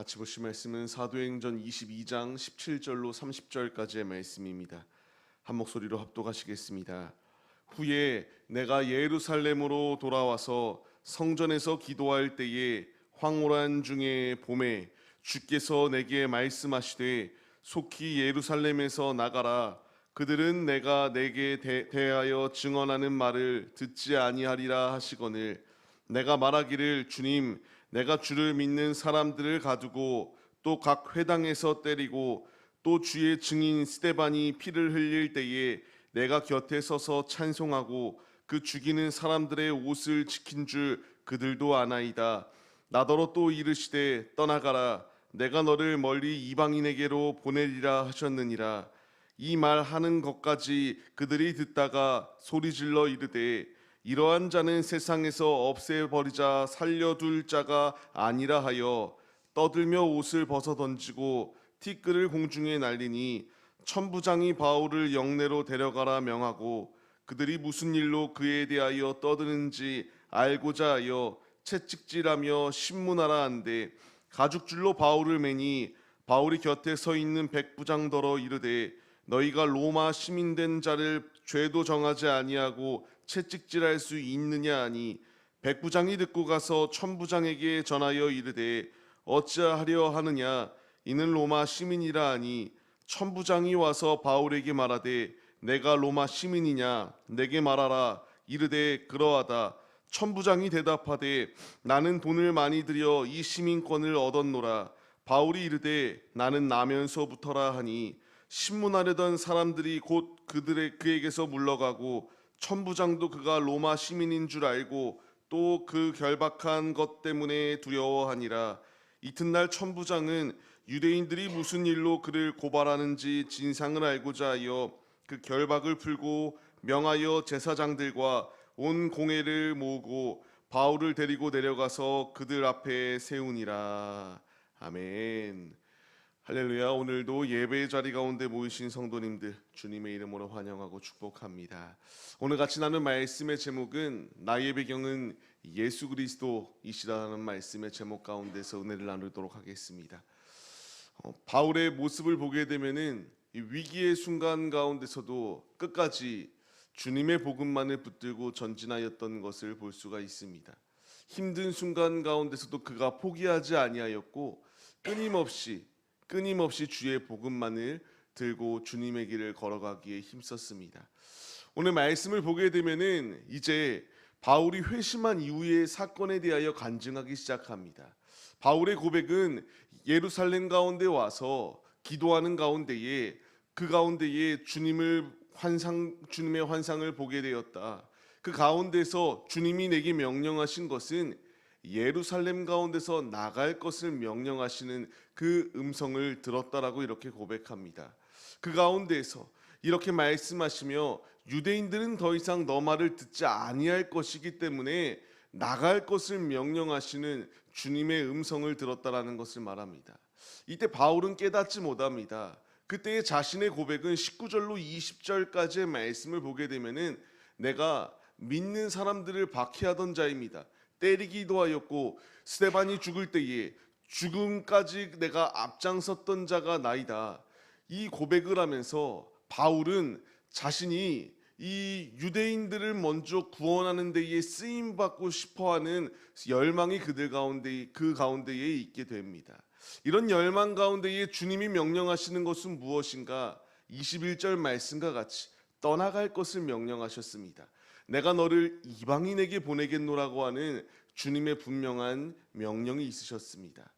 같이 보실 말씀은 사도행전 22장 17절로 30절까지의 말씀입니다. 한 목소리로 합독하시겠습니다. 후에 내가 예루살렘으로 돌아와서 성전에서 기도할 때에 황홀한 중에 봄에 주께서 내게 말씀하시되 속히 예루살렘에서 나가라. 그들은 내가 내게 대하여 증언하는 말을 듣지 아니하리라 하시거늘 내가 말하기를 주님 내가 주를 믿는 사람들을 가두고 또 각 회당에서 때리고 또 주의 증인 스데반이 피를 흘릴 때에 내가 곁에 서서 찬송하고 그 죽이는 사람들의 옷을 지킨 줄 그들도 아나이다. 나더러 또 이르시되 떠나가라. 내가 너를 멀리 이방인에게로 보내리라 하셨느니라. 이 말하는 것까지 그들이 듣다가 소리질러 이르되 이러한 자는 세상에서 없애버리자 살려둘 자가 아니라 하여 떠들며 옷을 벗어 던지고 티끌을 공중에 날리니 천부장이 바울을 영내로 데려가라 명하고 그들이 무슨 일로 그에 대하여 떠드는지 알고자 하여 채찍질하며 신문하라 한데 가죽줄로 바울을 매니 바울이 곁에 서 있는 백부장더러 이르되 너희가 로마 시민된 자를 죄도 정하지 아니하고 채찍질할 수 있느냐 하니 백부장이 듣고 가서 천부장에게 전하여 이르되 어찌하려 하느냐 이는 로마 시민이라 하니 천부장이 와서 바울에게 말하되 내가 로마 시민이냐 내게 말하라. 이르되 그러하다. 천부장이 대답하되 나는 돈을 많이 들여 이 시민권을 얻었노라. 바울이 이르되 나는 나면서부터라 하니 신문하려던 사람들이 곧 그에게서 물러가고 천부장도 그가 로마 시민인 줄 알고 또 그 결박한 것 때문에 두려워하니라. 이튿날 천부장은 유대인들이 무슨 일로 그를 고발하는지 진상을 알고자 하여 그 결박을 풀고 명하여 제사장들과 온 공회를 모으고 바울을 데리고 내려가서 그들 앞에 세우니라. 아멘. 할렐루야. 오늘도 예배의 자리 가운데 모이신 성도님들 주님의 이름으로 환영하고 축복합니다. 오늘 같이 나눈 말씀의 제목은 나의 배경은 예수 그리스도이시라는 말씀의 제목 가운데서 은혜를 나누도록 하겠습니다. 바울의 모습을 보게 되면은 이 위기의 순간 가운데서도 끝까지 주님의 복음만을 붙들고 전진하였던 것을 볼 수가 있습니다. 힘든 순간 가운데서도 그가 포기하지 아니하였고 끊임없이 주의 복음만을 들고 주님의 길을 걸어가기에 힘썼습니다. 오늘 말씀을 보게 되면은 이제 바울이 회심한 이후의 사건에 대하여 간증하기 시작합니다. 바울의 고백은 예루살렘 가운데 와서 기도하는 가운데에 그 가운데에 주님의 환상을 보게 되었다. 그 가운데서 주님이 내게 명령하신 것은 예루살렘 가운데서 나갈 것을 명령하시는 그 음성을 들었다라고 이렇게 고백합니다. 그 가운데에서 이렇게 말씀하시며 유대인들은 더 이상 너 말을 듣지 아니할 것이기 때문에 나갈 것을 명령하시는 주님의 음성을 들었다라는 것을 말합니다. 이때 바울은 깨닫지 못합니다. 그때의 자신의 고백은 19절로 20절까지의 말씀을 보게 되면은 내가 믿는 사람들을 박해하던 자입니다. 때리기도 하였고 스데반이 죽을 때에 죽음까지 내가 앞장섰던 자가 나이다. 이 고백을 하면서 바울은 자신이 이 유대인들을 먼저 구원하는 데에 쓰임 받고 싶어하는 열망이 그 가운데에 있게 됩니다. 이런 열망 가운데에 주님이 명령하시는 것은 무엇인가? 21절 말씀과 같이 떠나갈 것을 명령하셨습니다. 내가 너를 이방인에게 보내겠노라고 하는 주님의 분명한 명령이 있으셨습니다.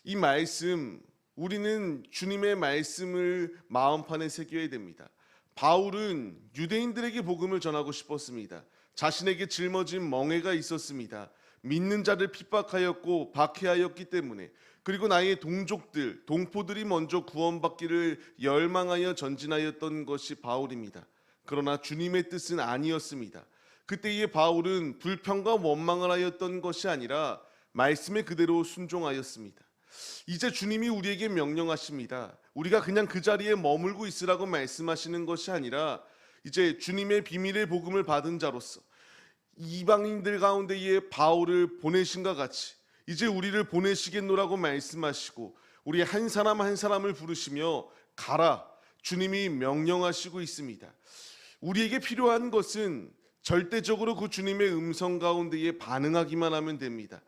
이 말씀, 우리는 주님의 말씀을 마음판에 새겨야 됩니다. 바울은 유대인들에게 복음을 전하고 싶었습니다. 자신에게 짊어진 멍에가 있었습니다. 믿는 자를 핍박하였고 박해하였기 때문에, 그리고 나의 동포들이 먼저 구원받기를 열망하여 전진하였던 것이 바울입니다. 그러나 주님의 뜻은 아니었습니다. 그때의 바울은 불평과 원망을 하였던 것이 아니라 말씀에 그대로 순종하였습니다. 이제 주님이 우리에게 명령하십니다. 우리가 그냥 그 자리에 머물고 있으라고 말씀하시는 것이 아니라 이제 주님의 비밀의 복음을 받은 자로서 이방인들 가운데에 바울을 보내신과 같이 이제 우리를 보내시겠노라고 말씀하시고 우리 한 사람 한 사람을 부르시며 가라 주님이 명령하시고 있습니다. 우리에게 필요한 것은 절대적으로 그 주님의 음성 가운데에 반응하기만 하면 됩니다.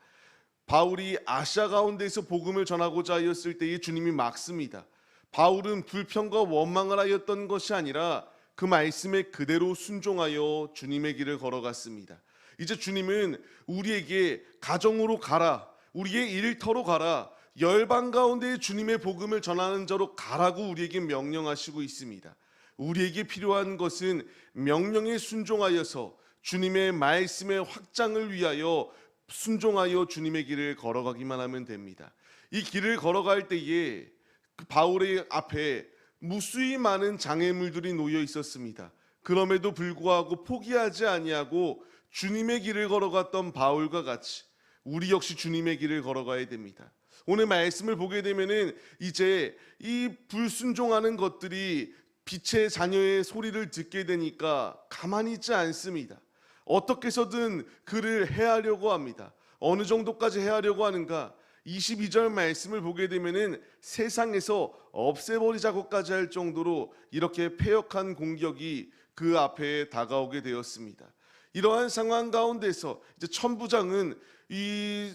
바울이 아시아 가운데에서 복음을 전하고자 하였을 때에 주님이 막습니다. 바울은 불평과 원망을 하였던 것이 아니라 그 말씀에 그대로 순종하여 주님의 길을 걸어갔습니다. 이제 주님은 우리에게 가정으로 가라, 우리의 일터로 가라, 열방 가운데 주님의 복음을 전하는 자로 가라고 우리에게 명령하시고 있습니다. 우리에게 필요한 것은 명령에 순종하여서 주님의 말씀의 확장을 위하여 순종하여 주님의 길을 걸어가기만 하면 됩니다. 이 길을 걸어갈 때에 그 바울의 앞에 무수히 많은 장애물들이 놓여 있었습니다. 그럼에도 불구하고 포기하지 아니하고 주님의 길을 걸어갔던 바울과 같이 우리 역시 주님의 길을 걸어가야 됩니다. 오늘 말씀을 보게 되면은 이제 이 불순종하는 것들이 빛의 자녀의 소리를 듣게 되니까 가만히 있지 않습니다. 어떻게 해서든 그를 해하려고 합니다. 어느 정도까지 해하려고 하는가? 22절 말씀을 보게 되면은 세상에서 없애버리자고까지 할 정도로 이렇게 패역한 공격이 그 앞에 다가오게 되었습니다. 이러한 상황 가운데서 이제 천부장은 이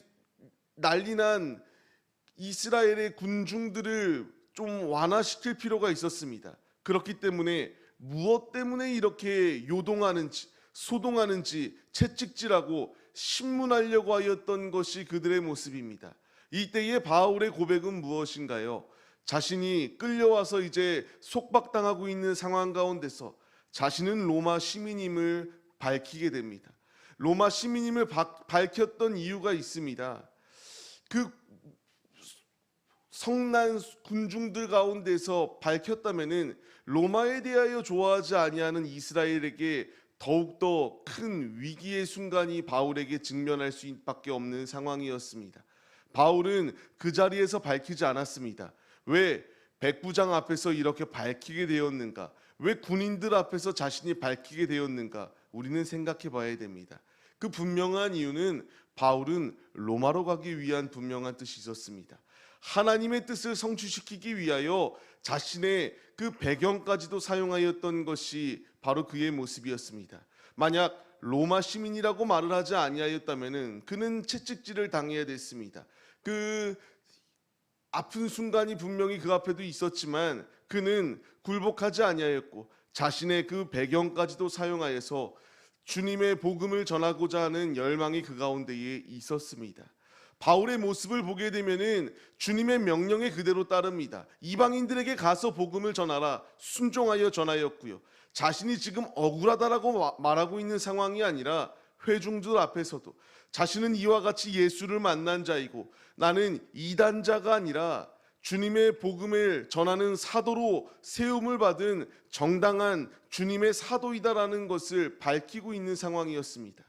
난리난 이스라엘의 군중들을 좀 완화시킬 필요가 있었습니다. 그렇기 때문에 무엇 때문에 이렇게 요동하는지 소동하는지 채찍질하고 신문하려고 하였던 것이 그들의 모습입니다. 이때의 바울의 고백은 무엇인가요? 자신이 끌려와서 이제 속박당하고 있는 상황 가운데서 자신은 로마 시민임을 밝히게 됩니다. 로마 시민임을 밝혔던 이유가 있습니다. 그 성난 군중들 가운데서 밝혔다면은 로마에 대하여 좋아하지 아니하는 이스라엘에게 더욱더 큰 위기의 순간이 바울에게 직면할 수밖에 없는 상황이었습니다. 바울은 그 자리에서 밝히지 않았습니다. 왜 백부장 앞에서 이렇게 밝히게 되었는가? 왜 군인들 앞에서 자신이 밝히게 되었는가? 우리는 생각해 봐야 됩니다. 그 분명한 이유는 바울은 로마로 가기 위한 분명한 뜻이 있었습니다. 하나님의 뜻을 성취시키기 위하여 자신의 그 배경까지도 사용하였던 것이 바로 그의 모습이었습니다. 만약 로마 시민이라고 말을 하지 아니하였다면은 그는 채찍질을 당해야 됐습니다. 그 아픈 순간이 분명히 그 앞에도 있었지만 그는 굴복하지 아니하였고 자신의 그 배경까지도 사용하여서 주님의 복음을 전하고자 하는 열망이 그 가운데에 있었습니다. 바울의 모습을 보게 되면은 주님의 명령에 그대로 따릅니다. 이방인들에게 가서 복음을 전하라 순종하여 전하였고요. 자신이 지금 억울하다라고 말하고 있는 상황이 아니라 회중들 앞에서도 자신은 이와 같이 예수를 만난 자이고 나는 이단자가 아니라 주님의 복음을 전하는 사도로 세움을 받은 정당한 주님의 사도이다라는 것을 밝히고 있는 상황이었습니다.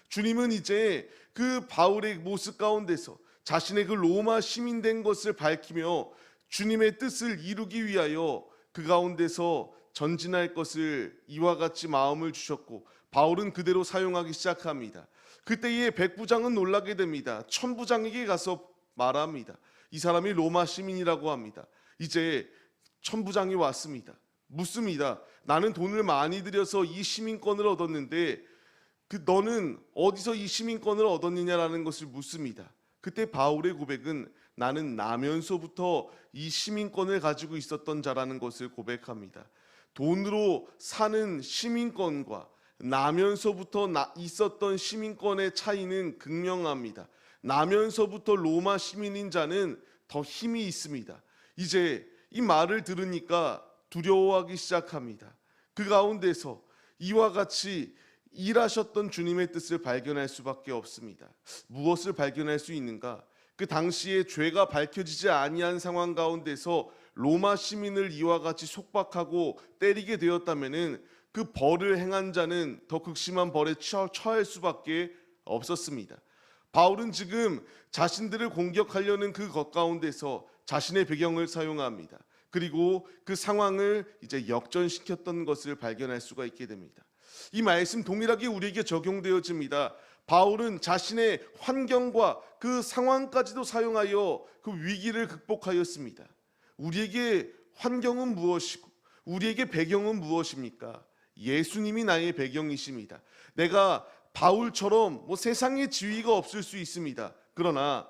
주님은 이제 그 바울의 모습 가운데서 자신의 그 로마 시민 된 것을 밝히며 주님의 뜻을 이루기 위하여 그 가운데서 전진할 것을 이와 같이 마음을 주셨고 바울은 그대로 사용하기 시작합니다. 그때의 백부장은 놀라게 됩니다. 천부장에게 가서 말합니다. 이 사람이 로마 시민이라고 합니다. 이제 천부장이 왔습니다. 묻습니다. 나는 돈을 많이 들여서 이 시민권을 얻었는데 너는 어디서 이 시민권을 얻었느냐라는 것을 묻습니다. 그때 바울의 고백은 나는 나면서부터 이 시민권을 가지고 있었던 자라는 것을 고백합니다. 돈으로 사는 시민권과 나면서부터 있었던 시민권의 차이는 극명합니다. 나면서부터 로마 시민인 자는 더 힘이 있습니다. 이제 이 말을 들으니까 두려워하기 시작합니다. 그 가운데서 이와 같이 일하셨던 주님의 뜻을 발견할 수밖에 없습니다. 무엇을 발견할 수 있는가? 그 당시에 죄가 밝혀지지 아니한 상황 가운데서 로마 시민을 이와 같이 속박하고 때리게 되었다면은 그 벌을 행한 자는 더 극심한 벌에 처할 수밖에 없었습니다. 바울은 지금 자신들을 공격하려는 그 것 가운데서 자신의 배경을 사용합니다. 그리고 그 상황을 이제 역전시켰던 것을 발견할 수가 있게 됩니다. 이 말씀 동일하게 우리에게 적용되어집니다. 바울은 자신의 환경과 그 상황까지도 사용하여 그 위기를 극복하였습니다. 우리에게 환경은 무엇이고 우리에게 배경은 무엇입니까? 예수님이 나의 배경이십니다. 내가 바울처럼 세상에 지위가 없을 수 있습니다. 그러나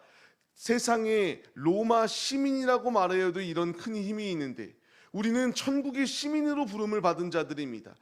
세상에 로마 시민이라고 말해도 이런 큰 힘이 있는데 우리는 천국의 시민으로 부름을 받은 자들입니다.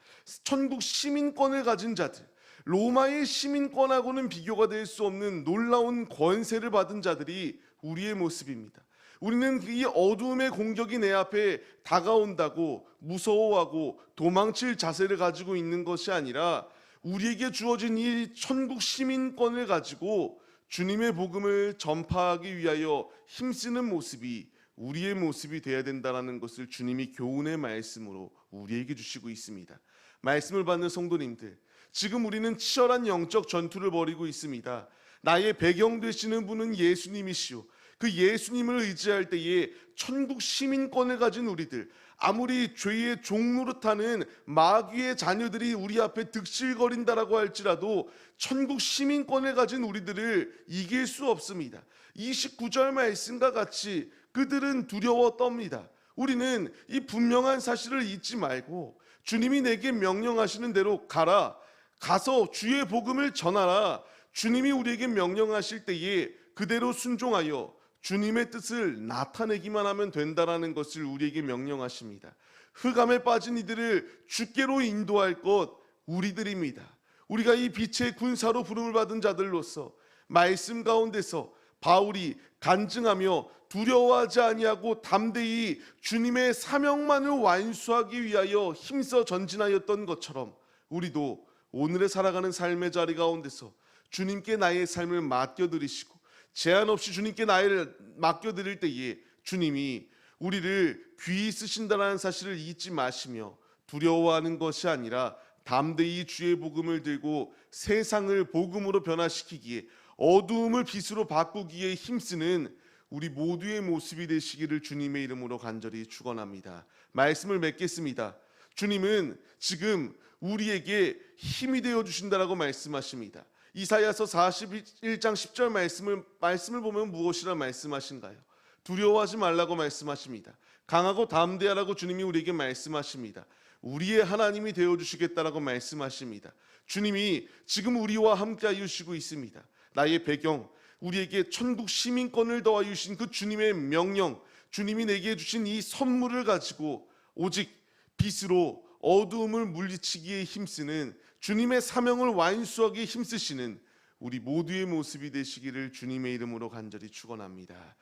천국 시민권을 가진 자들, 로마의 시민권하고는 비교가 될 수 없는 놀라운 권세를 받은 자들이 우리의 모습입니다. 우리는 이 어두움의 공격이 내 앞에 다가온다고 무서워하고 도망칠 자세를 가지고 있는 것이 아니라 우리에게 주어진 이 천국 시민권을 가지고 주님의 복음을 전파하기 위하여 힘쓰는 모습이 우리의 모습이 되어야 된다는 것을 주님이 교훈의 말씀으로 우리에게 주시고 있습니다. 말씀을 받는 성도님들, 지금 우리는 치열한 영적 전투를 벌이고 있습니다. 나의 배경 되시는 분은 예수님이시오. 그 예수님을 의지할 때에 천국 시민권을 가진 우리들, 아무리 죄의 종노릇하는 마귀의 자녀들이 우리 앞에 득실거린다라고 할지라도 천국 시민권을 가진 우리들을 이길 수 없습니다. 29절 말씀과 같이 그들은 두려워 떱니다. 우리는 이 분명한 사실을 잊지 말고 주님이 내게 명령하시는 대로 가서 주의 복음을 전하라. 주님이 우리에게 명령하실 때에 그대로 순종하여 주님의 뜻을 나타내기만 하면 된다라는 것을 우리에게 명령하십니다. 흑암에 빠진 이들을 주께로 인도할 것 우리들입니다. 우리가 이 빛의 군사로 부름을 받은 자들로서 말씀 가운데서 바울이 간증하며 두려워하지 아니하고 담대히 주님의 사명만을 완수하기 위하여 힘써 전진하였던 것처럼 우리도 오늘의 살아가는 삶의 자리 가운데서 주님께 나의 삶을 맡겨드리시고 제한 없이 주님께 나를 맡겨드릴 때에 주님이 우리를 귀히 쓰신다는 사실을 잊지 마시며 두려워하는 것이 아니라 담대히 주의 복음을 들고 세상을 복음으로 변화시키기에 어두움을 빛으로 바꾸기에 힘쓰는 우리 모두의 모습이 되시기를 주님의 이름으로 간절히 축원합니다. 말씀을 맺겠습니다. 주님은 지금 우리에게 힘이 되어 주신다라고 말씀하십니다. 이사야서 41장 10절 말씀을 보면 무엇이라 말씀하신가요? 두려워하지 말라고 말씀하십니다. 강하고 담대하라고 주님이 우리에게 말씀하십니다. 우리의 하나님이 되어 주시겠다라고 말씀하십니다. 주님이 지금 우리와 함께 하시고 있습니다. 나의 배경, 우리에게 천국 시민권을 더하 주신 그 주님의 명령, 주님이 내게 주신 이 선물을 가지고 오직 빛으로 어두움을 물리치기에 힘쓰는 주님의 사명을 완수하기에 힘쓰시는 우리 모두의 모습이 되시기를 주님의 이름으로 간절히 축원합니다.